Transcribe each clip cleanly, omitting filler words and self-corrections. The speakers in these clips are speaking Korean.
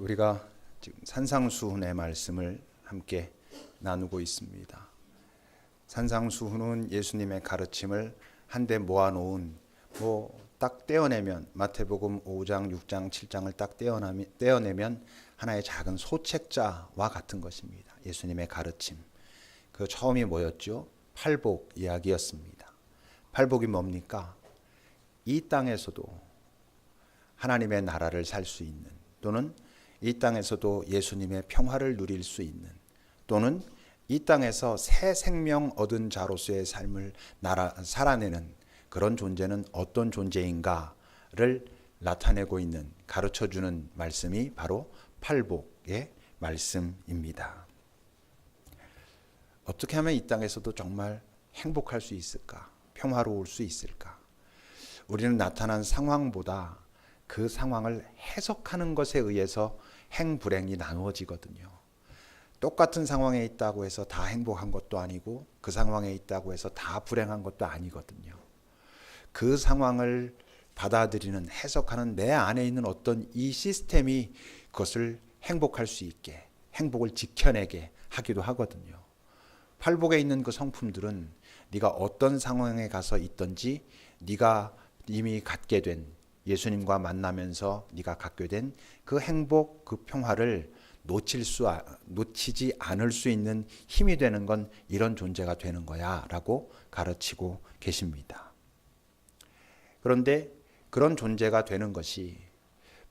우리가 지금 산상수훈의 말씀을 함께 나누고 있습니다. 산상수훈은 예수님의 가르침을 한데 모아놓은 딱 떼어내면 마태복음 5장, 6장, 7장을 딱 떼어내면 하나의 작은 소책자와 같은 것입니다. 예수님의 가르침. 그 처음이 뭐였죠? 팔복 이야기였습니다. 팔복이 뭡니까? 이 땅에서도 하나님의 나라를 살 수 있는, 또는 이 땅에서도 예수님의 평화를 누릴 수 있는, 또는 이 땅에서 새 생명 얻은 자로서의 삶을 살아내는 그런 존재는 어떤 존재인가를 나타내고 있는, 가르쳐주는 말씀이 바로 팔복의 말씀입니다. 어떻게 하면 이 땅에서도 정말 행복할 수 있을까? 평화로울 수 있을까? 우리는 나타난 상황보다 그 상황을 해석하는 것에 의해서 행불행이 나누어지거든요. 똑같은 상황에 있다고 해서 다 행복한 것도 아니고 그 상황에 있다고 해서 다 불행한 것도 아니거든요. 그 상황을 받아들이는, 해석하는 내 안에 있는 어떤 이 시스템이 그것을 행복할 수 있게, 행복을 지켜내게 하기도 하거든요. 팔복에 있는 그 성품들은 네가 어떤 상황에 가서 있든지 네가 이미 갖게 된, 예수님과 만나면서 네가 갖게 된 그 행복, 그 평화를 놓치지 않을 수 있는 힘이 되는 건 이런 존재가 되는 거야 라고 가르치고 계십니다. 그런데 그런 존재가 되는 것이,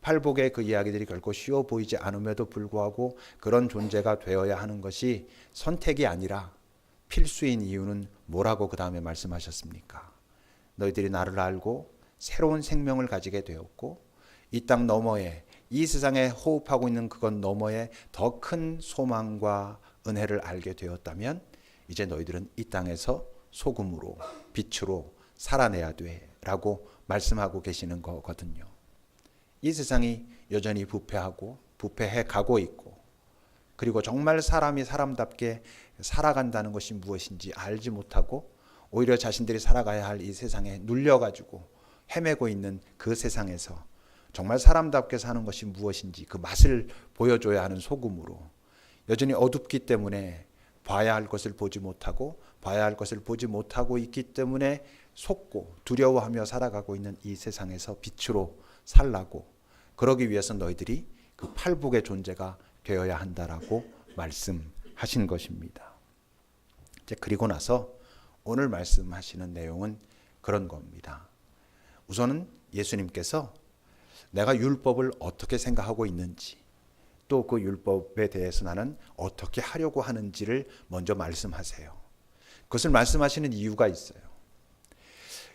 팔복의 그 이야기들이 결코 쉬워 보이지 않음에도 불구하고 그런 존재가 되어야 하는 것이 선택이 아니라 필수인 이유는 뭐라고 그 다음에 말씀하셨습니까? 너희들이 나를 알고 새로운 생명을 가지게 되었고 이 땅 너머에, 이 세상에 호흡하고 있는 그것 너머에 더 큰 소망과 은혜를 알게 되었다면 이제 너희들은 이 땅에서 소금으로, 빛으로 살아내야 돼 라고 말씀하고 계시는 거거든요. 이 세상이 여전히 부패하고 부패해 가고 있고, 그리고 정말 사람이 사람답게 살아간다는 것이 무엇인지 알지 못하고 오히려 자신들이 살아가야 할 이 세상에 눌려가지고 헤매고 있는 그 세상에서 정말 사람답게 사는 것이 무엇인지 그 맛을 보여줘야 하는 소금으로, 여전히 어둡기 때문에 봐야 할 것을 보지 못하고 봐야 할 것을 보지 못하고 있기 때문에 속고 두려워하며 살아가고 있는 이 세상에서 빛으로 살라고, 그러기 위해서 너희들이 그 팔복의 존재가 되어야 한다라고 말씀하신 것입니다. 이제 그리고 나서 오늘 말씀하시는 내용은 그런 겁니다. 우선은 예수님께서 내가 율법을 어떻게 생각하고 있는지, 또 그 율법에 대해서 나는 어떻게 하려고 하는지를 먼저 말씀하세요. 그것을 말씀하시는 이유가 있어요.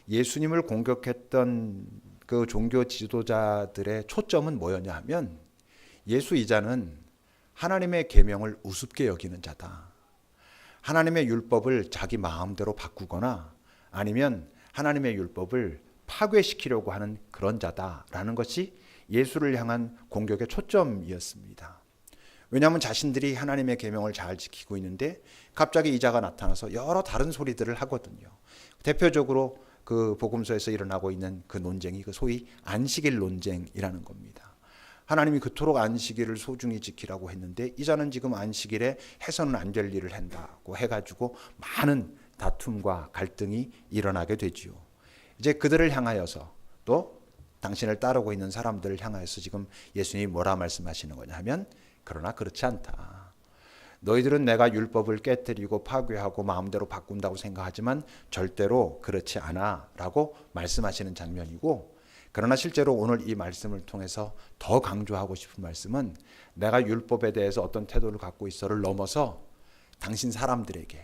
예수님을 공격했던 그 종교 지도자들의 초점은 뭐였냐 하면, 예수이자는 하나님의 계명을 우습게 여기는 자다. 하나님의 율법을 자기 마음대로 바꾸거나 아니면 하나님의 율법을 파괴시키려고 하는 그런 자다라는 것이 예수를 향한 공격의 초점이었습니다. 왜냐하면 자신들이 하나님의 계명을 잘 지키고 있는데 갑자기 이 자가 나타나서 여러 다른 소리들을 하거든요. 대표적으로 그 복음서에서 일어나고 있는 그 논쟁이 그 소위 안식일 논쟁이라는 겁니다. 하나님이 그토록 안식일을 소중히 지키라고 했는데 이 자는 지금 안식일에 해서는 안 될 일을 한다고 해가지고 많은 다툼과 갈등이 일어나게 되지요. 이제 그들을 향하여서, 또 당신을 따르고 있는 사람들을 향하여서 지금 예수님이 뭐라 말씀하시는 거냐 하면, 그러나 그렇지 않다. 너희들은 내가 율법을 깨뜨리고 파괴하고 마음대로 바꾼다고 생각하지만 절대로 그렇지 않아 라고 말씀하시는 장면이고, 그러나 실제로 오늘 이 말씀을 통해서 더 강조하고 싶은 말씀은, 내가 율법에 대해서 어떤 태도를 갖고 있어를 넘어서 당신 사람들에게,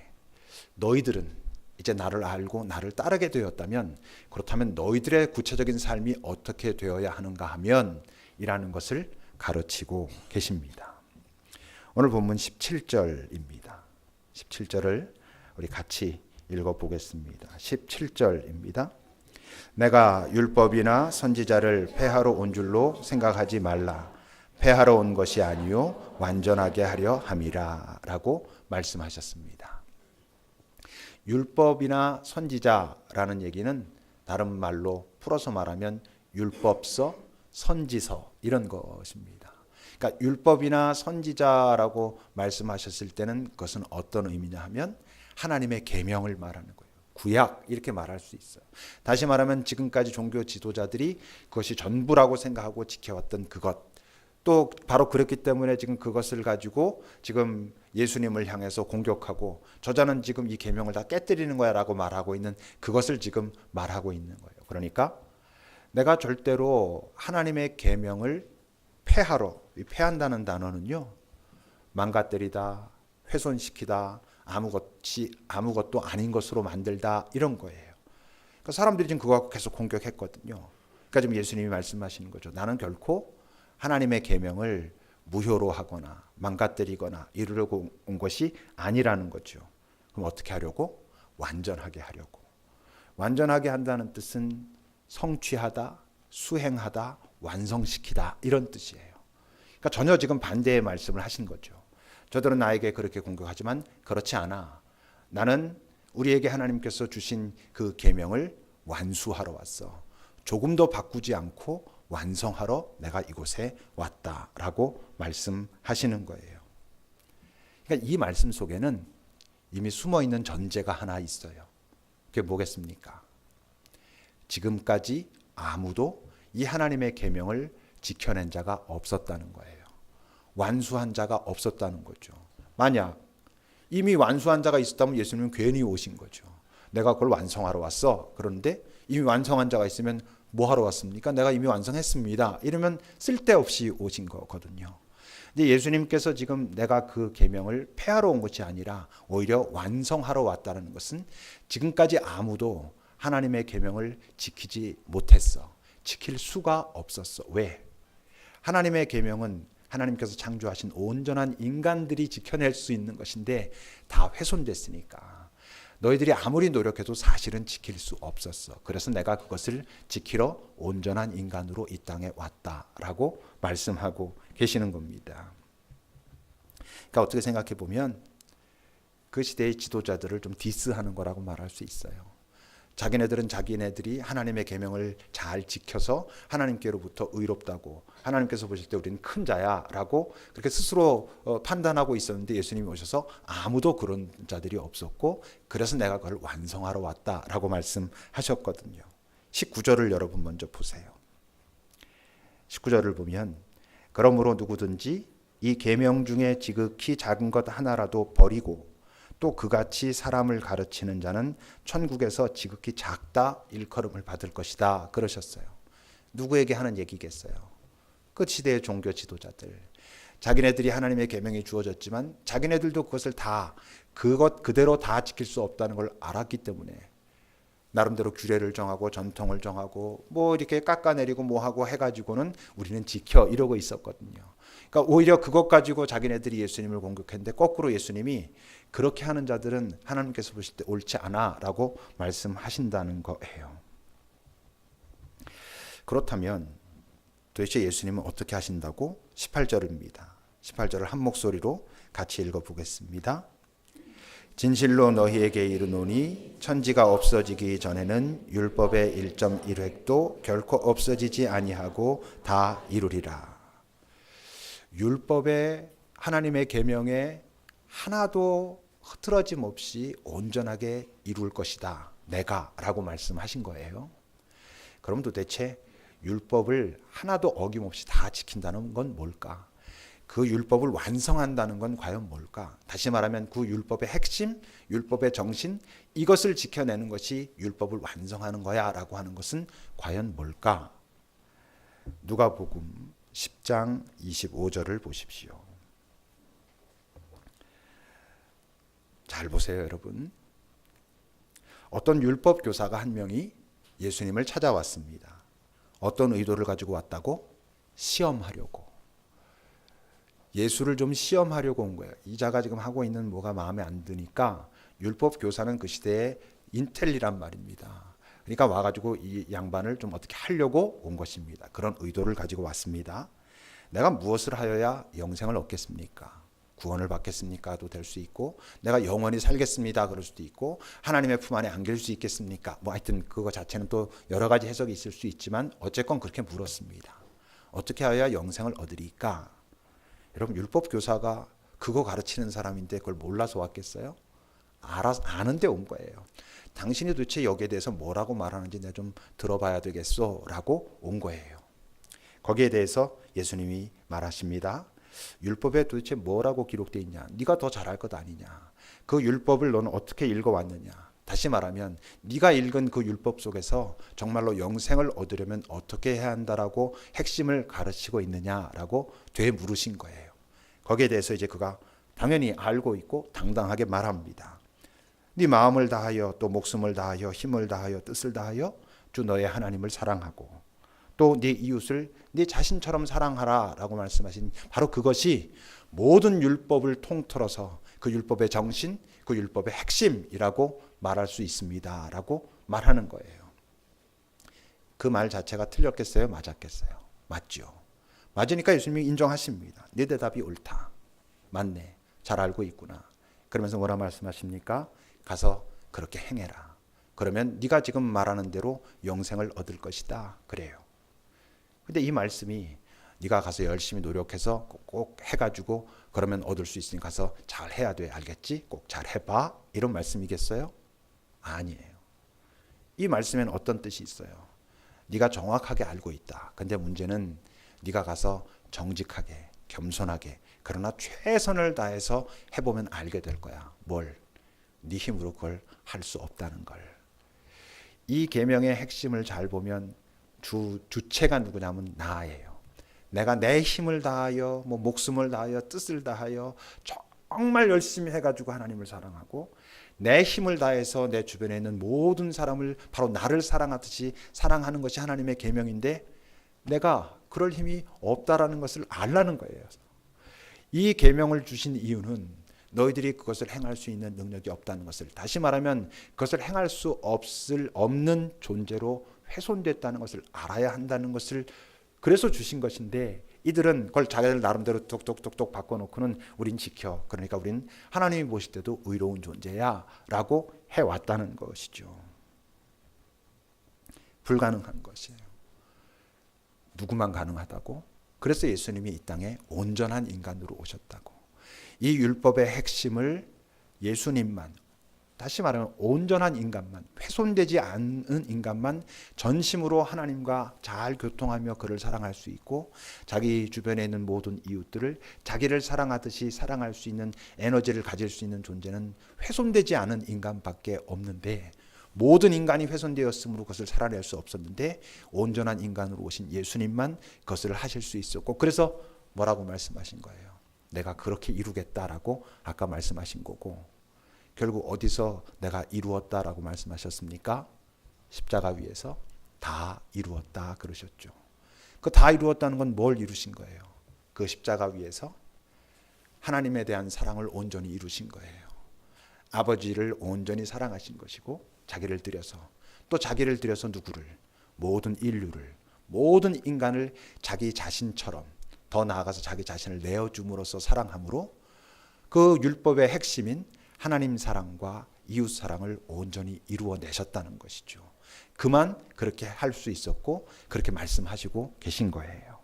너희들은 이제 나를 알고 나를 따르게 되었다면, 그렇다면 너희들의 구체적인 삶이 어떻게 되어야 하는가 하면 이라는 것을 가르치고 계십니다. 오늘 본문 17절입니다. 17절을 우리 같이 읽어보겠습니다. 17절입니다. 내가 율법이나 선지자를 폐하러 온 줄로 생각하지 말라. 폐하러 온 것이 아니요 완전하게 하려 함이라 라고 말씀하셨습니다. 율법이나 선지자라는 얘기는 다른 말로 풀어서 말하면 율법서, 선지서 이런 것입니다. 그러니까 율법이나 선지자라고 말씀하셨을 때는 그것은 어떤 의미냐 하면 하나님의 계명을 말하는 거예요. 구약 이렇게 말할 수 있어요. 다시 말하면 지금까지 종교 지도자들이 그것이 전부라고 생각하고 지켜왔던 그것, 또 바로 그렇기 때문에 지금 그것을 가지고 지금 예수님을 향해서 공격하고 저자는 지금 이 계명을 다 깨뜨리는 거야라고 말하고 있는 그것을 지금 말하고 있는 거예요. 그러니까 내가 절대로 하나님의 계명을 폐한다는 단어는요, 망가뜨리다, 훼손시키다, 아무것도 아닌 것으로 만들다 이런 거예요. 그러니까 사람들이 지금 그거 갖고 계속 공격했거든요. 그러니까 지금 예수님이 말씀하시는 거죠. 나는 결코 하나님의 계명을 무효로 하거나 망가뜨리거나 이루려고 온 것이 아니라는 거죠. 그럼 어떻게 하려고? 완전하게 하려고. 완전하게 한다는 뜻은 성취하다, 수행하다, 완성시키다 이런 뜻이에요. 그러니까 전혀 지금 반대의 말씀을 하신 거죠. 저들은 나에게 그렇게 공격하지만 그렇지 않아. 나는 우리에게 하나님께서 주신 그 계명을 완수하러 왔어. 조금 더 바꾸지 않고 완성하러 내가 이곳에 왔다라고 말씀하시는 거예요. 그러니까 이 말씀 속에는 이미 숨어있는 전제가 하나 있어요. 그게 뭐겠습니까? 지금까지 아무도 이 하나님의 계명을 지켜낸 자가 없었다는 거예요. 완수한 자가 없었다는 거죠. 만약 이미 완수한 자가 있었다면 예수님은 괜히 오신 거죠. 내가 그걸 완성하러 왔어. 그런데 이미 완성한 자가 있으면 뭐 하러 왔습니까? 내가 이미 완성했습니다. 이러면 쓸데없이 오신 거거든요. 근데 예수님께서 지금 내가 그 계명을 폐하러 온 것이 아니라 오히려 완성하러 왔다는 것은 지금까지 아무도 하나님의 계명을 지키지 못했어. 지킬 수가 없었어. 왜? 하나님의 계명은 하나님께서 창조하신 온전한 인간들이 지켜낼 수 있는 것인데 다 훼손됐으니까 너희들이 아무리 노력해도 사실은 지킬 수 없었어. 그래서 내가 그것을 지키러 온전한 인간으로 이 땅에 왔다라고 말씀하고 계시는 겁니다. 그러니까 어떻게 생각해 보면 그 시대의 지도자들을 좀 디스하는 거라고 말할 수 있어요. 자기네들은 자기네들이 하나님의 계명을 잘 지켜서 하나님께로부터 의롭다고 하나님께서 보실 때 우리는 큰 자야라고 그렇게 스스로 판단하고 있었는데 예수님이 오셔서 아무도 그런 자들이 없었고 그래서 내가 그걸 완성하러 왔다라고 말씀하셨거든요. 19절을 여러분 먼저 보세요. 19절을 보면 그러므로 누구든지 이 계명 중에 지극히 작은 것 하나라도 버리고 또 그같이 사람을 가르치는 자는 천국에서 지극히 작다 일컬음을 받을 것이다 그러셨어요. 누구에게 하는 얘기겠어요? 그 시대의 종교 지도자들. 자기네들이 하나님의 계명이 주어졌지만 자기네들도 그것을 다 그것 그대로 다 지킬 수 없다는 걸 알았기 때문에 나름대로 규례를 정하고 전통을 정하고 뭐 이렇게 깎아내리고 뭐 하고 해가지고는 우리는 지켜 이러고 있었거든요. 그러니까 오히려 그것 가지고 자기네들이 예수님을 공격했는데 거꾸로 예수님이 그렇게 하는 자들은 하나님께서 보실 때 옳지 않아라고 말씀하신다는 거예요. 그렇다면 도대체 예수님은 어떻게 하신다고? 18절입니다. 18절을 한 목소리로 같이 읽어보겠습니다. 진실로 너희에게 이르노니 천지가 없어지기 전에는 율법의 1.1획도 결코 없어지지 아니하고 다 이루리라. 율법의 하나님의 계명에 하나도 흐트러짐 없이 온전하게 이룰 것이다. 내가 라고 말씀하신 거예요. 그럼 도대체 율법을 하나도 어김없이 다 지킨다는 건 뭘까? 그 율법을 완성한다는 건 과연 뭘까? 다시 말하면 그 율법의 핵심, 율법의 정신, 이것을 지켜내는 것이 율법을 완성하는 거야 라고 하는 것은 과연 뭘까? 누가복음 10장 25절을 보십시오. 잘 보세요, 여러분. 어떤 율법 교사가 한 명이 예수님을 찾아왔습니다. 어떤 의도를 가지고 왔다고? 시험하려고. 예수를 좀 시험하려고 온 거예요. 이 자가 지금 하고 있는 뭐가 마음에 안 드니까 율법 교사는 그 시대의 인텔리란 말입니다. 그러니까 와가지고 이 양반을 좀 어떻게 하려고 온 것입니다. 그런 의도를 가지고 왔습니다. 내가 무엇을 하여야 영생을 얻겠습니까? 구원을 받겠습니까도 될 수 있고 내가 영원히 살겠습니다 그럴 수도 있고 하나님의 품 안에 안길 수 있겠습니까? 뭐 하여튼 그거 자체는 또 여러 가지 해석이 있을 수 있지만 어쨌건 그렇게 물었습니다. 어떻게 하여야 영생을 얻으리까? 여러분 율법 교사가 그거 가르치는 사람인데 그걸 몰라서 왔겠어요? 아는데 온 거예요. 당신이 도대체 여기에 대해서 뭐라고 말하는지 내가 좀 들어봐야 되겠소 라고 온 거예요. 거기에 대해서 예수님이 말하십니다. 율법에 도대체 뭐라고 기록되어 있냐? 네가 더 잘할 것 아니냐? 그 율법을 너는 어떻게 읽어왔느냐? 다시 말하면 네가 읽은 그 율법 속에서 정말로 영생을 얻으려면 어떻게 해야 한다라고 핵심을 가르치고 있느냐라고 되물으신 거예요. 거기에 대해서 이제 그가 당연히 알고 있고 당당하게 말합니다. 네 마음을 다하여 또 목숨을 다하여 힘을 다하여 뜻을 다하여 주 너의 하나님을 사랑하고 또 네 이웃을 네 자신처럼 사랑하라라고 말씀하신 바로 그것이 모든 율법을 통틀어서 그 율법의 정신, 그 율법의 핵심이라고 말할 수 있습니다라고 말하는 거예요. 그 말 자체가 틀렸겠어요? 맞았겠어요? 맞죠. 맞으니까 예수님이 인정하십니다. 네 대답이 옳다. 맞네. 잘 알고 있구나. 그러면서 뭐라 말씀하십니까? 가서 그렇게 행해라. 그러면 네가 지금 말하는 대로 영생을 얻을 것이다. 그래요. 근데 이 말씀이 네가 가서 열심히 노력해서 꼭 해가지고 그러면 얻을 수 있으니 가서 잘 해야 돼. 알겠지? 꼭 잘 해봐. 이런 말씀이겠어요? 아니에요. 이 말씀에는 어떤 뜻이 있어요? 네가 정확하게 알고 있다. 근데 문제는 네가 가서 정직하게, 겸손하게, 그러나 최선을 다해서 해보면 알게 될 거야. 뭘? 네 힘으로 그걸 할 수 없다는 걸. 이 계명의 핵심을 잘 보면 주체가 누구냐면 나예요. 내가 내 힘을 다하여 목숨을 다하여 뜻을 다하여 정말 열심히 해가지고 하나님을 사랑하고 내 힘을 다해서 내 주변에 있는 모든 사람을 바로 나를 사랑하듯이 사랑하는 것이 하나님의 계명인데 내가 그럴 힘이 없다라는 것을 알라는 거예요. 이 계명을 주신 이유는 너희들이 그것을 행할 수 있는 능력이 없다는 것을, 다시 말하면 그것을 행할 수 없는 존재로 훼손됐다는 것을 알아야 한다는 것을 그래서 주신 것인데 이들은 그걸 자기들 나름대로 똑똑똑똑 바꿔놓고는 우린 지켜. 그러니까 우린 하나님이 보실 때도 의로운 존재야 라고 해왔다는 것이죠. 불가능한 것이에요. 누구만 가능하다고? 그래서 예수님이 이 땅에 온전한 인간으로 오셨다고. 이 율법의 핵심을 예수님만, 다시 말하면 온전한 인간만, 훼손되지 않은 인간만 전심으로 하나님과 잘 교통하며 그를 사랑할 수 있고 자기 주변에 있는 모든 이웃들을 자기를 사랑하듯이 사랑할 수 있는 에너지를 가질 수 있는 존재는 훼손되지 않은 인간밖에 없는데 모든 인간이 훼손되었으므로 그것을 살아낼 수 없었는데 온전한 인간으로 오신 예수님만 그것을 하실 수 있었고 그래서 뭐라고 말씀하신 거예요? 내가 그렇게 이루겠다라고 아까 말씀하신 거고 결국 어디서 내가 이루었다라고 말씀하셨습니까? 십자가 위에서 다 이루었다 그러셨죠. 그 다 이루었다는 건 뭘 이루신 거예요? 그 십자가 위에서 하나님에 대한 사랑을 온전히 이루신 거예요. 아버지를 온전히 사랑하신 것이고 자기를 들여서 또 자기를 들여서 누구를? 모든 인류를, 모든 인간을 자기 자신처럼 더 나아가서 자기 자신을 내어줌으로써 사랑함으로 그 율법의 핵심인 하나님 사랑과 이웃 사랑을 온전히 이루어내셨다는 것이죠. 그만 그렇게 할 수 있었고 그렇게 말씀하시고 계신 거예요.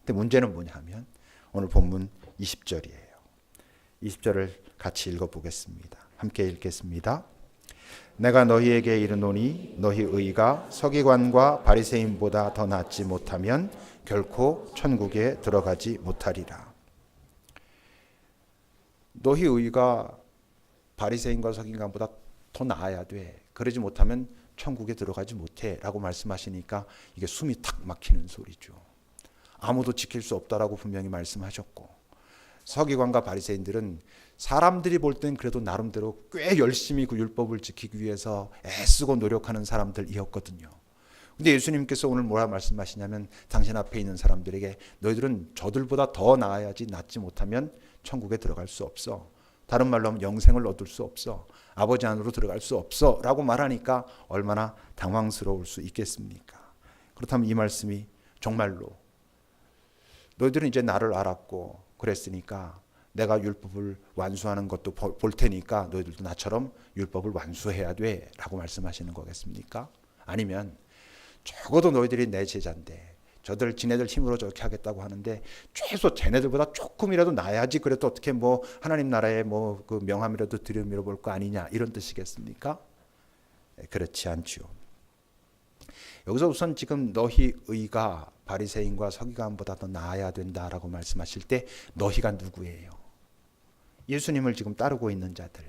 근데 문제는 뭐냐 하면 오늘 본문 20절이에요. 20절을 같이 읽어보겠습니다. 함께 읽겠습니다. 내가 너희에게 이르노니 너희 의가 서기관과 바리새인보다 더 낫지 못하면 결코 천국에 들어가지 못하리라. 너희 의가 바리새인과 서기관보다 더 나아야 돼. 그러지 못하면 천국에 들어가지 못해 라고 말씀하시니까 이게 숨이 탁 막히는 소리죠. 아무도 지킬 수 없다라고 분명히 말씀하셨고 서기관과 바리새인들은 사람들이 볼 땐 그래도 나름대로 꽤 열심히 그 율법을 지키기 위해서 애쓰고 노력하는 사람들이었거든요. 근데 예수님께서 오늘 뭐라 말씀하시냐면 당신 앞에 있는 사람들에게 너희들은 저들보다 더 나아야지 낫지 못하면 천국에 들어갈 수 없어. 다른 말로 하면 영생을 얻을 수 없어. 아버지 안으로 들어갈 수 없어 라고 말하니까 얼마나 당황스러울 수 있겠습니까? 그렇다면 이 말씀이 정말로 너희들은 이제 나를 알았고 그랬으니까 내가 율법을 완수하는 것도 볼 테니까 너희들도 나처럼 율법을 완수해야 돼 라고 말씀하시는 거겠습니까? 아니면 적어도 너희들이 내 제자인데 저들 지네들 힘으로 저렇게 하겠다고 하는데 최소 쟤네들보다 조금이라도 나아야지 그래도 어떻게 뭐 하나님 나라의 뭐 그 명함이라도 들여밀어 볼 거 아니냐 이런 뜻이겠습니까? 그렇지 않지요. 여기서 우선 지금 너희 의가 바리새인과 서기관보다 더 나아야 된다라고 말씀하실 때 너희가 누구예요? 예수님을 지금 따르고 있는 자들.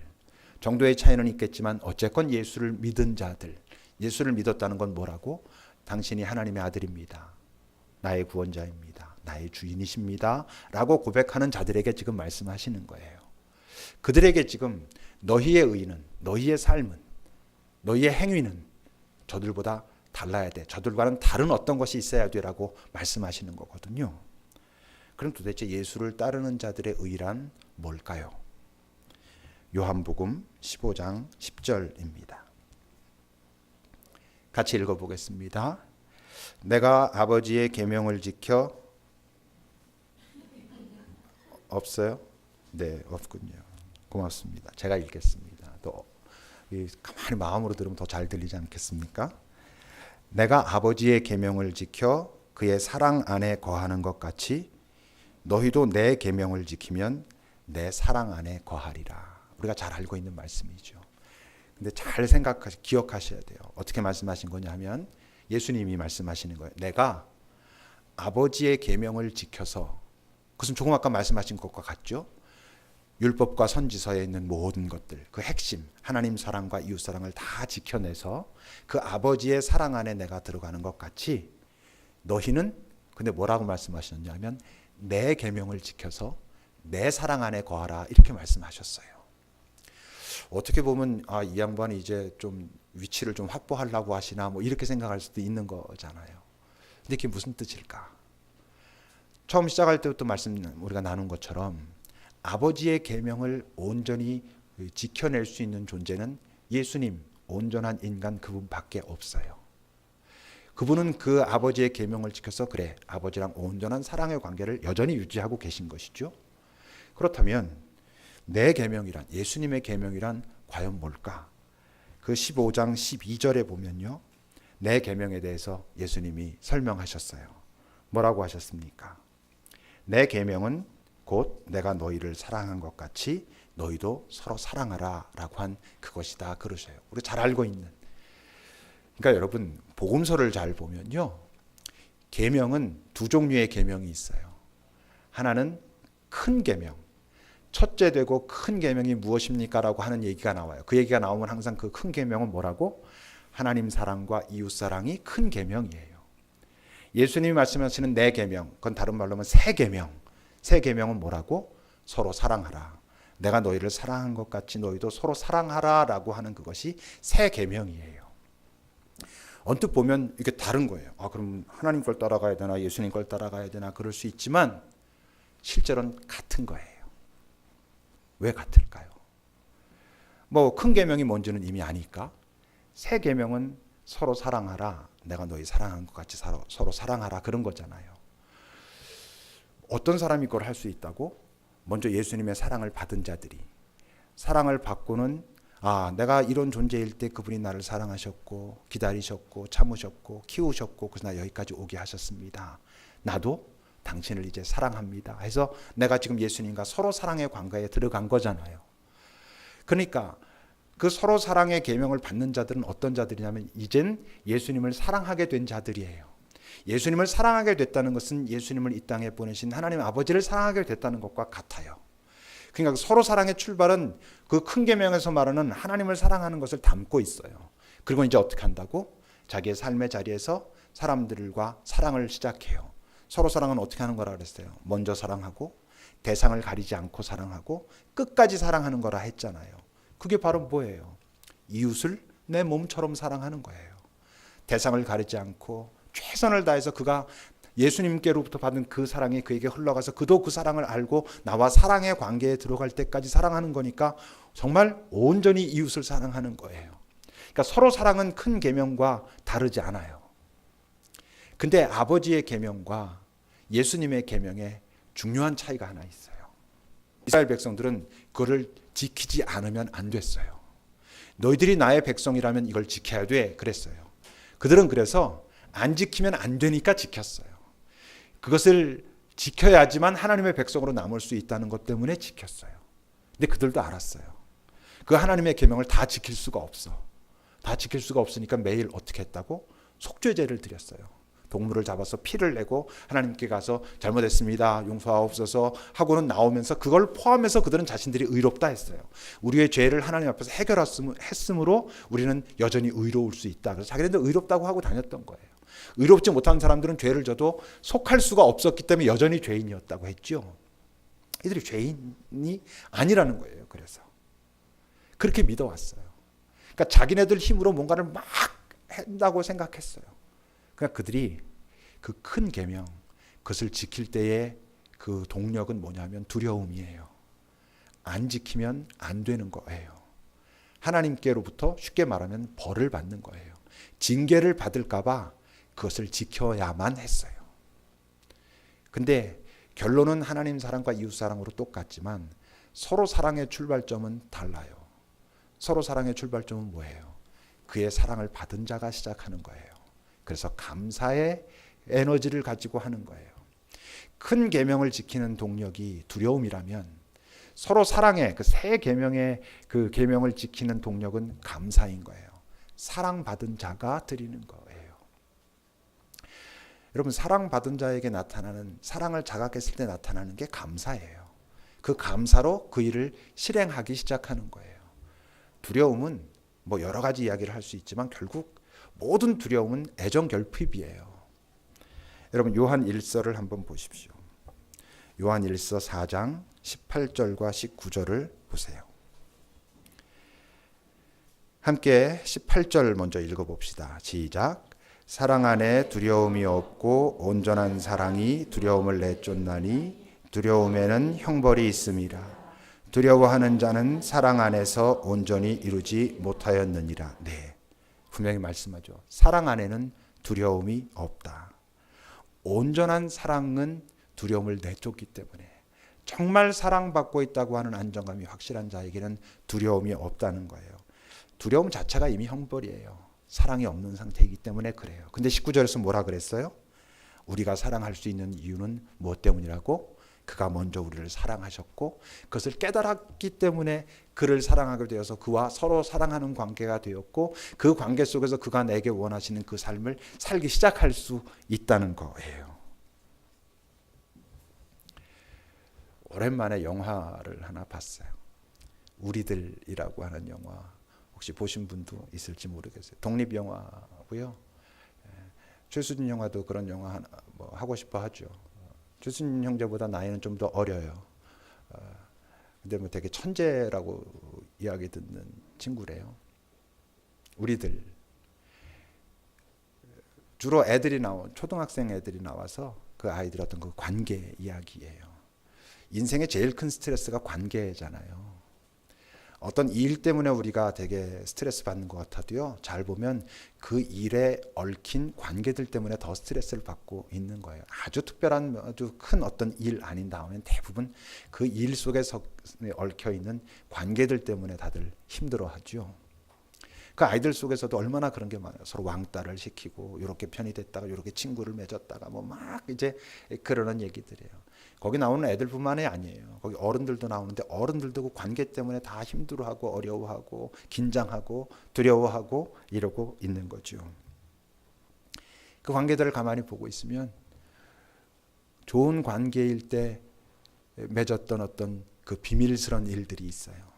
정도의 차이는 있겠지만 어쨌건 예수를 믿은 자들. 예수를 믿었다는 건 뭐라고? 당신이 하나님의 아들입니다. 나의 구원자입니다. 나의 주인이십니다. 라고 고백하는 자들에게 지금 말씀하시는 거예요. 그들에게 지금 너희의 의는, 너희의 삶은, 너희의 행위는 저들보다 달라야 돼. 저들과는 다른 어떤 것이 있어야 돼라고 말씀하시는 거거든요. 그럼 도대체 예수를 따르는 자들의 의란 뭘까요? 요한복음 15장 10절입니다. 같이 읽어보겠습니다. 내가 아버지의 계명을 지켜 없어요? 네, 없군요. 고맙습니다. 제가 읽겠습니다. 또 가만히 마음으로 들으면 더 잘 들리지 않겠습니까? 내가 아버지의 계명을 지켜 그의 사랑 안에 거하는 것 같이 너희도 내 계명을 지키면 내 사랑 안에 거하리라. 우리가 잘 알고 있는 말씀이죠. 근데 잘 기억하셔야 돼요. 어떻게 말씀하신 거냐 하면 예수님이 말씀하시는 거예요. 내가 아버지의 계명을 지켜서, 그것은 조금 아까 말씀하신 것과 같죠. 율법과 선지서에 있는 모든 것들, 그 핵심 하나님 사랑과 이웃 사랑을 다 지켜내서 그 아버지의 사랑 안에 내가 들어가는 것 같이 너희는, 근데 뭐라고 말씀하셨냐면 내 계명을 지켜서 내 사랑 안에 거하라 이렇게 말씀하셨어요. 어떻게 보면 이 양반이 이제 좀 위치를 좀 확보하려고 하시나 뭐 이렇게 생각할 수도 있는 거잖아요. 근데 그게 무슨 뜻일까? 처음 시작할 때부터 우리가 나눈 것처럼 아버지의 계명을 온전히 지켜낼 수 있는 존재는 예수님, 온전한 인간 그분밖에 없어요. 그분은 그 아버지의 계명을 지켜서 그래 아버지랑 온전한 사랑의 관계를 여전히 유지하고 계신 것이죠. 그렇다면 내 계명이란, 예수님의 계명이란 과연 뭘까? 그 15장 12절에 보면요, 내 계명에 대해서 예수님이 설명하셨어요. 뭐라고 하셨습니까? 내 계명은 곧 내가 너희를 사랑한 것 같이 너희도 서로 사랑하라 라고 한 그것이다 그러셔요. 우리 잘 알고 있는. 그러니까 여러분 복음서를 잘 보면요, 계명은 두 종류의 계명이 있어요. 하나는 큰 계명, 첫째 되고 큰 계명이 무엇입니까? 라고 하는 얘기가 나와요. 그 얘기가 나오면 항상 그 큰 계명은 뭐라고? 하나님 사랑과 이웃 사랑이 큰 계명이에요. 예수님이 말씀하시는 내 계명, 그건 다른 말로 하면 새 계명. 새 계명은 뭐라고? 서로 사랑하라. 내가 너희를 사랑한 것 같이 너희도 서로 사랑하라 라고 하는 그것이 새 계명이에요. 언뜻 보면 이게 다른 거예요. 그럼 하나님 걸 따라가야 되나 예수님 걸 따라가야 되나 그럴 수 있지만 실제로는 같은 거예요. 왜 같을까요? 뭐 큰 계명이 뭔지는 이미 아니까. 새 계명은 서로 사랑하라. 내가 너희 사랑한 것 같이 서로 사랑하라 그런 거잖아요. 어떤 사람이 그걸 할 수 있다고? 먼저 예수님의 사랑을 받은 자들이. 사랑을 받고는 내가 이런 존재일 때 그분이 나를 사랑하셨고 기다리셨고 참으셨고 키우셨고 그래서 나 여기까지 오게 하셨습니다. 나도 당신을 이제 사랑합니다. 해서 내가 지금 예수님과 서로 사랑의 관계에 들어간 거잖아요. 그러니까 그 서로 사랑의 계명을 받는 자들은 어떤 자들이냐면 이젠 예수님을 사랑하게 된 자들이에요. 예수님을 사랑하게 됐다는 것은 예수님을 이 땅에 보내신 하나님 아버지를 사랑하게 됐다는 것과 같아요. 그러니까 서로 사랑의 출발은 그 큰 계명에서 말하는 하나님을 사랑하는 것을 담고 있어요. 그리고 이제 어떻게 한다고? 자기의 삶의 자리에서 사람들과 사랑을 시작해요. 서로 사랑은 어떻게 하는 거라 그랬어요? 먼저 사랑하고 대상을 가리지 않고 사랑하고 끝까지 사랑하는 거라 했잖아요. 그게 바로 뭐예요? 이웃을 내 몸처럼 사랑하는 거예요. 대상을 가리지 않고 최선을 다해서 그가 예수님께로부터 받은 그 사랑이 그에게 흘러가서 그도 그 사랑을 알고 나와 사랑의 관계에 들어갈 때까지 사랑하는 거니까 정말 온전히 이웃을 사랑하는 거예요. 그러니까 서로 사랑은 큰 계명과 다르지 않아요. 근데 아버지의 계명과 예수님의 계명에 중요한 차이가 하나 있어요. 이스라엘 백성들은 그거를 지키지 않으면 안 됐어요. 너희들이 나의 백성이라면 이걸 지켜야 돼 그랬어요. 그들은 그래서 안 지키면 안 되니까 지켰어요. 그것을 지켜야지만 하나님의 백성으로 남을 수 있다는 것 때문에 지켰어요. 근데 그들도 알았어요. 그 하나님의 계명을 다 지킬 수가 없어. 다 지킬 수가 없으니까 매일 어떻게 했다고? 속죄제를 드렸어요. 동물을 잡아서 피를 내고 하나님께 가서 잘못했습니다, 용서하옵소서 하고는 나오면서 그걸 포함해서 그들은 자신들이 의롭다 했어요. 우리의 죄를 하나님 앞에서 해결했으므로 우리는 여전히 의로울 수 있다. 그래서 자기네들 의롭다고 하고 다녔던 거예요. 의롭지 못한 사람들은 죄를 져도 속할 수가 없었기 때문에 여전히 죄인이었다고 했죠. 이들이 죄인이 아니라는 거예요. 그래서 그렇게 믿어왔어요. 그러니까 자기네들 힘으로 뭔가를 막 한다고 생각했어요. 그러니까 그들이 그 큰 계명, 그것을 지킬 때의 그 동력은 뭐냐면 두려움이에요. 안 지키면 안 되는 거예요. 하나님께로부터 쉽게 말하면 벌을 받는 거예요. 징계를 받을까 봐 그것을 지켜야만 했어요. 근데 결론은 하나님 사랑과 이웃 사랑으로 똑같지만 서로 사랑의 출발점은 달라요. 서로 사랑의 출발점은 뭐예요? 그의 사랑을 받은 자가 시작하는 거예요. 그래서 감사의 에너지를 가지고 하는 거예요. 큰 계명을 지키는 동력이 두려움이라면 서로 사랑의 그 새 계명의 그 계명을 지키는 동력은 감사인 거예요. 사랑받은 자가 드리는 거예요. 여러분, 사랑받은 자에게 나타나는, 사랑을 자각했을 때 나타나는 게 감사예요. 그 감사로 그 일을 실행하기 시작하는 거예요. 두려움은 뭐 여러 가지 이야기를 할 수 있지만 결국 모든 두려움은 애정 결핍이에요. 여러분, 요한 1서를 한번 보십시오. 요한 1서 4장 18절과 19절을 보세요. 함께 18절 먼저 읽어봅시다. 시작. 사랑 안에 두려움이 없고 온전한 사랑이 두려움을 내쫓나니 두려움에는 형벌이 있음이라. 두려워하는 자는 사랑 안에서 온전히 이루지 못하였느니라. 네, 분명히 말씀하죠. 사랑 안에는 두려움이 없다. 온전한 사랑은 두려움을 내쫓기 때문에 정말 사랑받고 있다고 하는 안정감이 확실한 자에게는 두려움이 없다는 거예요. 두려움 자체가 이미 형벌이에요. 사랑이 없는 상태이기 때문에 그래요. 근데 19절에서 뭐라 그랬어요? 우리가 사랑할 수 있는 이유는 무엇 때문이라고? 그가 먼저 우리를 사랑하셨고 그것을 깨달았기 때문에 그를 사랑하게 되어서 그와 서로 사랑하는 관계가 되었고 그 관계 속에서 그가 내게 원하시는 그 삶을 살기 시작할 수 있다는 거예요. 오랜만에 영화를 하나 봤어요. 우리들이라고 하는 영화, 혹시 보신 분도 있을지 모르겠어요. 독립영화고요. 최수진 영화도 그런 영화 하나 뭐 하고 싶어 하죠. 최수진 형제보다 나이는 좀 더 어려요. 근데 뭐 되게 천재라고 이야기 듣는 친구래요. 우리들, 주로 애들이 초등학생 애들이 나와서 그 아이들 어떤 그 관계 이야기예요. 인생의 제일 큰 스트레스가 관계잖아요. 어떤 일 때문에 우리가 되게 스트레스 받는 것 같아도요, 잘 보면 그 일에 얽힌 관계들 때문에 더 스트레스를 받고 있는 거예요. 아주 특별한 아주 큰 어떤 일 아닌 다음엔 대부분 그 일 속에 얽혀 있는 관계들 때문에 다들 힘들어하죠. 그 아이들 속에서도 얼마나 그런 게 많아요. 서로 왕따를 시키고 이렇게 편이 됐다가 이렇게 친구를 맺었다가 뭐 막 이제 그러는 얘기들이에요. 거기 나오는 애들뿐만이 아니에요. 거기 어른들도 나오는데 어른들도 그 관계 때문에 다 힘들어하고 어려워하고 긴장하고 두려워하고 이러고 있는 거죠. 그 관계들을 가만히 보고 있으면 좋은 관계일 때 맺었던 어떤 그 비밀스러운 일들이 있어요.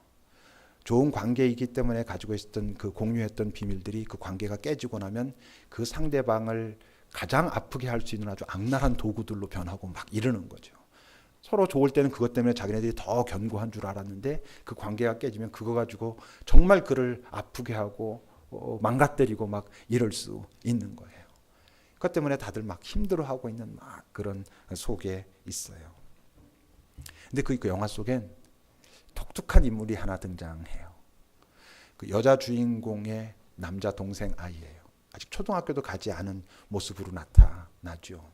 좋은 관계이기 때문에 가지고 있었던 그 공유했던 비밀들이 그 관계가 깨지고 나면 그 상대방을 가장 아프게 할 수 있는 아주 악랄한 도구들로 변하고 막 이러는 거죠. 서로 좋을 때는 그것 때문에 자기네들이 더 견고한 줄 알았는데 그 관계가 깨지면 그거 가지고 정말 그를 아프게 하고 망가뜨리고 막 이럴 수 있는 거예요. 그것 때문에 다들 막 힘들어하고 있는 막 그런 속에 있어요. 근데 그 영화 속엔 독특한 인물이 하나 등장해요. 그 여자 주인공의 남자 동생 아이예요. 아직 초등학교도 가지 않은 모습으로 나타나죠.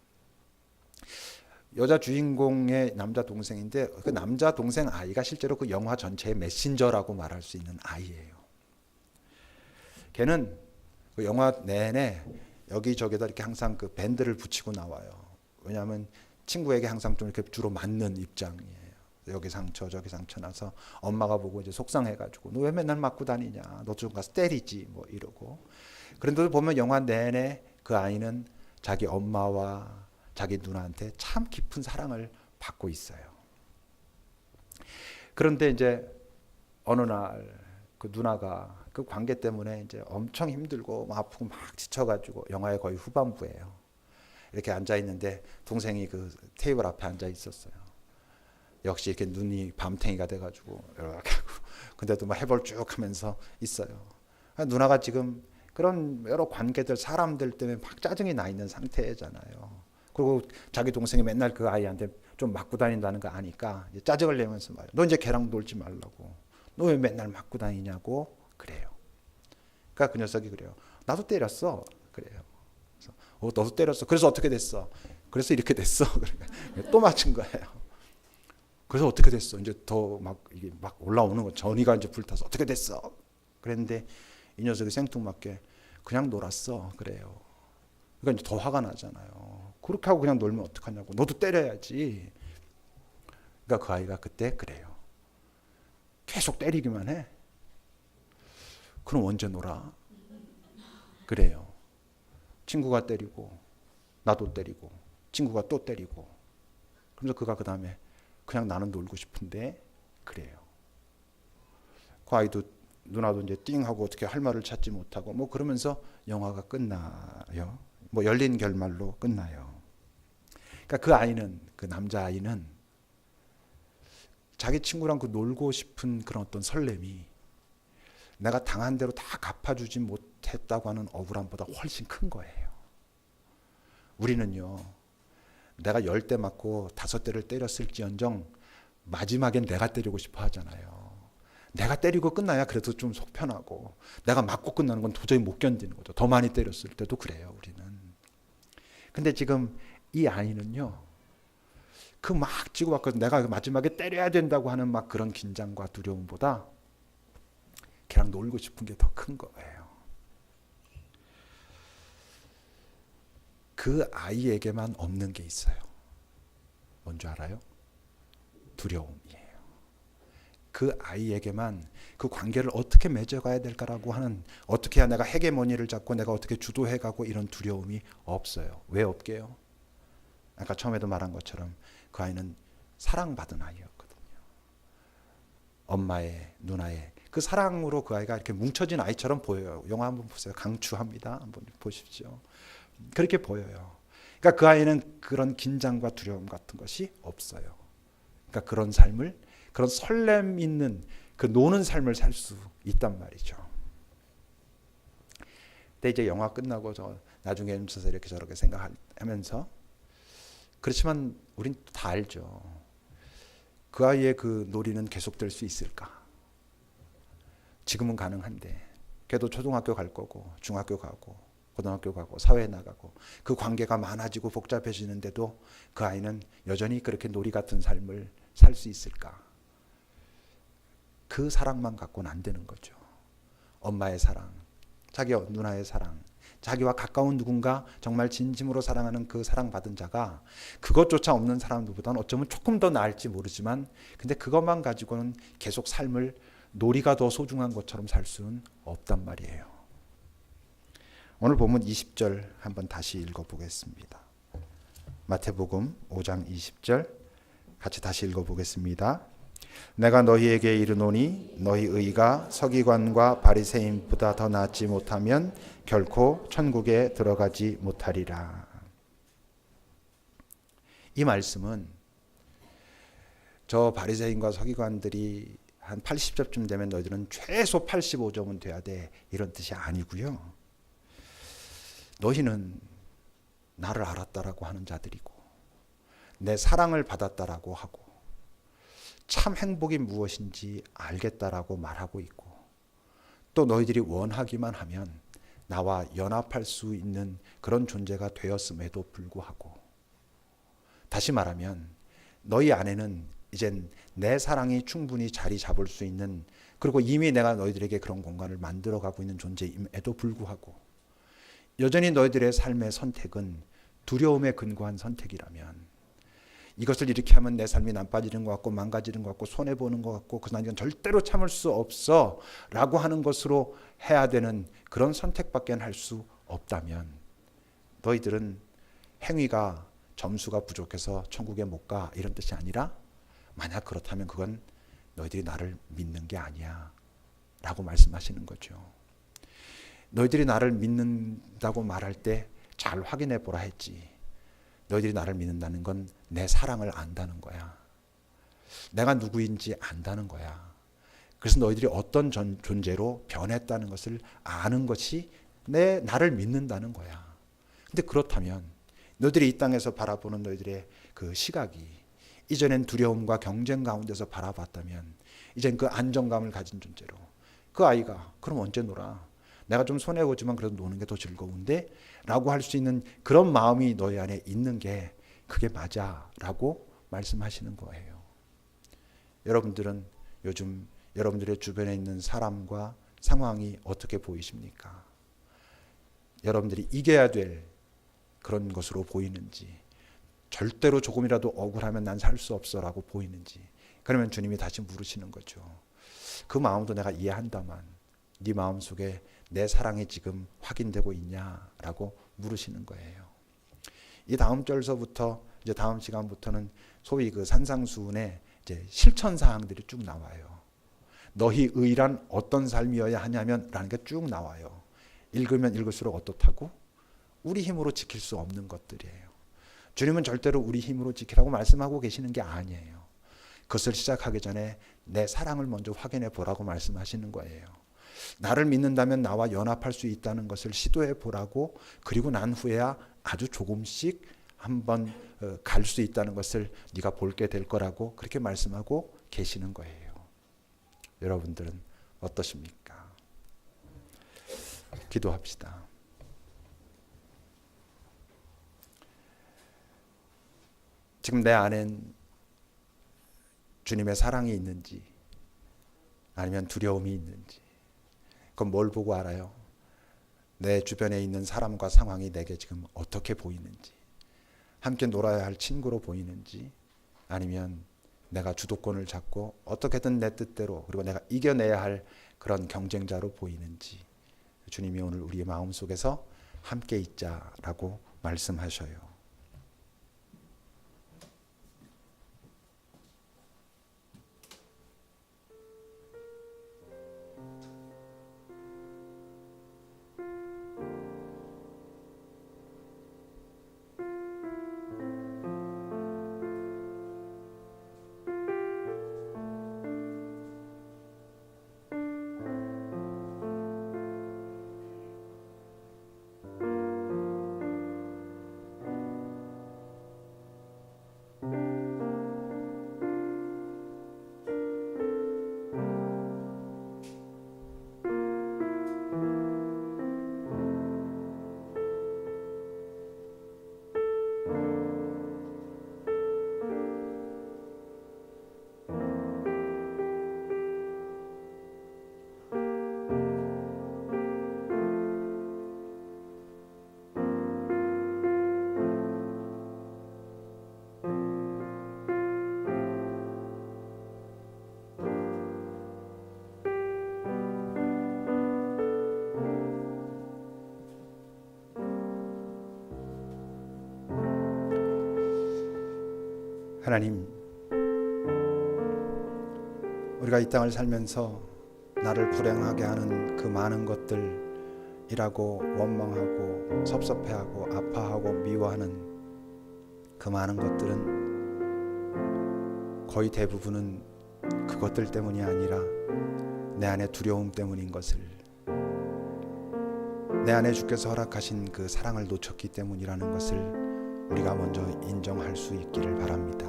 여자 주인공의 남자 동생인데 그 남자 동생 아이가 실제로 그 영화 전체의 메신저라고 말할 수 있는 아이예요. 걔는 그 영화 내내 여기저기다 이렇게 항상 그 밴드를 붙이고 나와요. 왜냐하면 친구에게 항상 좀 이렇게 주로 맞는 입장이에요. 여기 상처 저기 상처 나서 엄마가 보고 이제 속상해가지고 너 왜 맨날 맞고 다니냐, 너 좀 가서 때리지 뭐 이러고. 그런데도 보면 영화 내내 그 아이는 자기 엄마와 자기 누나한테 참 깊은 사랑을 받고 있어요. 그런데 이제 어느 날 그 누나가 그 관계 때문에 이제 엄청 힘들고 막 아프고 막 지쳐가지고, 영화의 거의 후반부예요. 이렇게 앉아 있는데 동생이 그 테이블 앞에 앉아 있었어요. 역시 이렇게 눈이 밤탱이가 돼가지고 이렇게 하고, 근데도 막 해볼 쭉 하면서 있어요. 누나가 지금 그런 여러 관계들, 사람들 때문에 막 짜증이 나 있는 상태잖아요. 그리고 자기 동생이 맨날 그 아이한테 좀 맞고 다닌다는 거 아니까 이제 짜증을 내면서 말이야. 너 이제 걔랑 놀지 말라고. 너 왜 맨날 맞고 다니냐고 그래요. 그러니까 그 녀석이 그래요. 나도 때렸어. 그래요. 그래서 너도 때렸어. 그래서 어떻게 됐어? 그래서 이렇게 됐어. 또 맞은 거예요. 그래서 어떻게 됐어? 이제 더 막 이게 막 올라오는 거, 전이가 이제 불타서 어떻게 됐어? 그랬는데 이 녀석이 생뚱맞게 그냥 놀았어. 그래요. 그러니까 이제 더 화가 나잖아요. 그렇게 하고 그냥 놀면 어떡하냐고. 너도 때려야지. 그러니까 그 아이가 그때 그래요. 계속 때리기만 해. 그럼 언제 놀아? 그래요. 친구가 때리고 나도 때리고 친구가 또 때리고. 그래서 그가 그 다음에 그냥 나는 놀고 싶은데 그래요. 그 아이도, 누나도 이제 띵하고 어떻게 할 말을 찾지 못하고 뭐 그러면서 영화가 끝나요. 뭐 열린 결말로 끝나요. 그러니까 그 아이는, 그 남자아이는 자기 친구랑 그 놀고 싶은 그런 어떤 설렘이 내가 당한 대로 다 갚아주지 못했다고 하는 억울함보다 훨씬 큰 거예요. 우리는요, 내가 10대 맞고 5대를 때렸을지언정 마지막엔 내가 때리고 싶어 하잖아요. 내가 때리고 끝나야 그래도 좀 속 편하고, 내가 맞고 끝나는 건 도저히 못 견디는 거죠. 더 많이 때렸을 때도 그래요, 우리는. 근데 지금 이 아이는요, 그 막 지고받고 내가 마지막에 때려야 된다고 하는 막 그런 긴장과 두려움보다 걔랑 놀고 싶은 게 더 큰 거예요. 그 아이에게만 없는 게 있어요. 뭔지 알아요? 두려움이에요. 그 아이에게만 그 관계를 어떻게 맺어가야 될까라고 하는, 어떻게 해야 내가 헤게모니를 잡고 내가 어떻게 주도해가고 이런 두려움이 없어요. 왜 없게요? 아까 처음에도 말한 것처럼 그 아이는 사랑받은 아이였거든요. 엄마의, 누나의 그 사랑으로 그 아이가 이렇게 뭉쳐진 아이처럼 보여요. 영화 한번 보세요. 강추합니다. 한번 보십시오. 그렇게 보여요. 그러니까 그 아이는 그런 긴장과 두려움 같은 것이 없어요. 그러니까 그런 삶을, 그런 설렘 있는 그 노는 삶을 살 수 있단 말이죠. 근데 이제 영화 끝나고 저 나중에 멈춰서 이렇게 저렇게 생각하면서, 그렇지만 우린 다 알죠. 그 아이의 그 놀이는 계속될 수 있을까? 지금은 가능한데, 걔도 초등학교 갈 거고 중학교 가고 고등학교 가고 사회에 나가고 그 관계가 많아지고 복잡해지는데도 그 아이는 여전히 그렇게 놀이 같은 삶을 살 수 있을까? 그 사랑만 갖고는 안 되는 거죠. 엄마의 사랑, 자기 누나의 사랑, 자기와 가까운 누군가 정말 진심으로 사랑하는 그 사랑받은 자가 그것조차 없는 사람들보다는 어쩌면 조금 더 나을지 모르지만, 근데 그것만 가지고는 계속 삶을 놀이가 더 소중한 것처럼 살 수는 없단 말이에요. 오늘 본문 20절 한번 다시 읽어보겠습니다. 마태복음 5장 20절 같이 다시 읽어보겠습니다. 내가 너희에게 이르노니 너희 의가 서기관과 바리새인보다 더 낫지 못하면 결코 천국에 들어가지 못하리라. 이 말씀은 저 바리새인과 서기관들이 한 80점쯤 되면 너희들은 최소 85점은 돼야 돼, 이런 뜻이 아니고요. 너희는 나를 알았다라고 하는 자들이고 내 사랑을 받았다라고 하고 참 행복이 무엇인지 알겠다라고 말하고 있고, 또 너희들이 원하기만 하면 나와 연합할 수 있는 그런 존재가 되었음에도 불구하고, 다시 말하면 너희 안에는 이젠 내 사랑이 충분히 자리 잡을 수 있는, 그리고 이미 내가 너희들에게 그런 공간을 만들어가고 있는 존재임에도 불구하고 여전히 너희들의 삶의 선택은 두려움에 근거한 선택이라면, 이것을 이렇게 하면 내 삶이 나빠지는 것 같고 망가지는 것 같고 손해보는 것 같고 그러나 이건 절대로 참을 수 없어 라고 하는 것으로 해야 되는 그런 선택밖에 할 수 없다면, 너희들은 행위가 점수가 부족해서 천국에 못 가 이런 뜻이 아니라, 만약 그렇다면 그건 너희들이 나를 믿는 게 아니야 라고 말씀하시는 거죠. 너희들이 나를 믿는다고 말할 때 잘 확인해 보라 했지. 너희들이 나를 믿는다는 건 내 사랑을 안다는 거야. 내가 누구인지 안다는 거야. 그래서 너희들이 어떤 존재로 변했다는 것을 아는 것이 나를 믿는다는 거야. 근데 그렇다면 너희들이 이 땅에서 바라보는 너희들의 그 시각이 이전엔 두려움과 경쟁 가운데서 바라봤다면, 이젠 그 안정감을 가진 존재로, 그 아이가 그럼 언제 놀아? 내가 좀 손해보지만 그래도 노는 게 더 즐거운데? 라고 할 수 있는 그런 마음이 너희 안에 있는 게 그게 맞아 라고 말씀하시는 거예요. 여러분들은 요즘 여러분들의 주변에 있는 사람과 상황이 어떻게 보이십니까? 여러분들이 이겨야 될 그런 것으로 보이는지, 절대로 조금이라도 억울하면 난 살 수 없어 라고 보이는지, 그러면 주님이 다시 물으시는 거죠. 그 마음도 내가 이해한다만 네 마음속에 내 사랑이 지금 확인되고 있냐라고 물으시는 거예요. 이 다음 절서부터 이제 다음 시간부터는 소위 그 산상수훈의 이제 실천 사항들이 쭉 나와요. 너희 의란 어떤 삶이어야 하냐면라는 게 쭉 나와요. 읽으면 읽을수록 어떻다고? 우리 힘으로 지킬 수 없는 것들이에요. 주님은 절대로 우리 힘으로 지키라고 말씀하고 계시는 게 아니에요. 그것을 시작하기 전에 내 사랑을 먼저 확인해 보라고 말씀하시는 거예요. 나를 믿는다면 나와 연합할 수 있다는 것을 시도해 보라고, 그리고 난 후에야 아주 조금씩 한번 갈 수 있다는 것을 네가 볼게 될 거라고 그렇게 말씀하고 계시는 거예요. 여러분들은 어떠십니까? 기도합시다. 지금 내 안엔 주님의 사랑이 있는지 아니면 두려움이 있는지, 그건 뭘 보고 알아요? 내 주변에 있는 사람과 상황이 내게 지금 어떻게 보이는지, 함께 놀아야 할 친구로 보이는지, 아니면 내가 주도권을 잡고 어떻게든 내 뜻대로, 그리고 내가 이겨내야 할 그런 경쟁자로 보이는지, 주님이 오늘 우리의 마음속에서 함께 있자라고 말씀하셔요. 하나님, 우리가 이 땅을 살면서 나를 불행하게 하는 그 많은 것들이라고 원망하고 섭섭해하고 아파하고 미워하는 그 많은 것들은 거의 대부분은 그것들 때문이 아니라 내 안에 두려움 때문인 것을, 내 안에 주께서 허락하신 그 사랑을 놓쳤기 때문이라는 것을 우리가 먼저 인정할 수 있기를 바랍니다.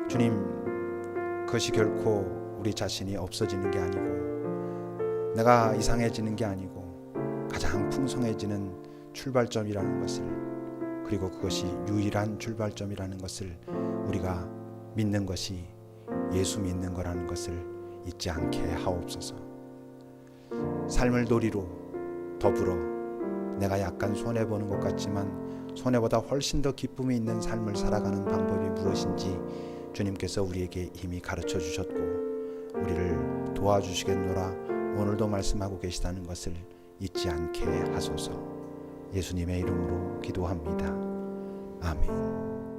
주님, 그것이 결코 우리 자신이 없어지는 게 아니고 내가 이상해지는 게 아니고 가장 풍성해지는 출발점이라는 것을, 그리고 그것이 유일한 출발점이라는 것을 우리가 믿는 것이 예수 믿는 거라는 것을 잊지 않게 하옵소서. 삶을 도리로 더불어 내가 약간 손해보는 것 같지만 손해보다 훨씬 더 기쁨이 있는 삶을 살아가는 방법이 무엇인지 주님께서 우리에게 이미 가르쳐 주셨고 우리를 도와주시겠노라 오늘도 말씀하고 계시다는 것을 잊지 않게 하소서. 예수님의 이름으로 기도합니다. 아멘.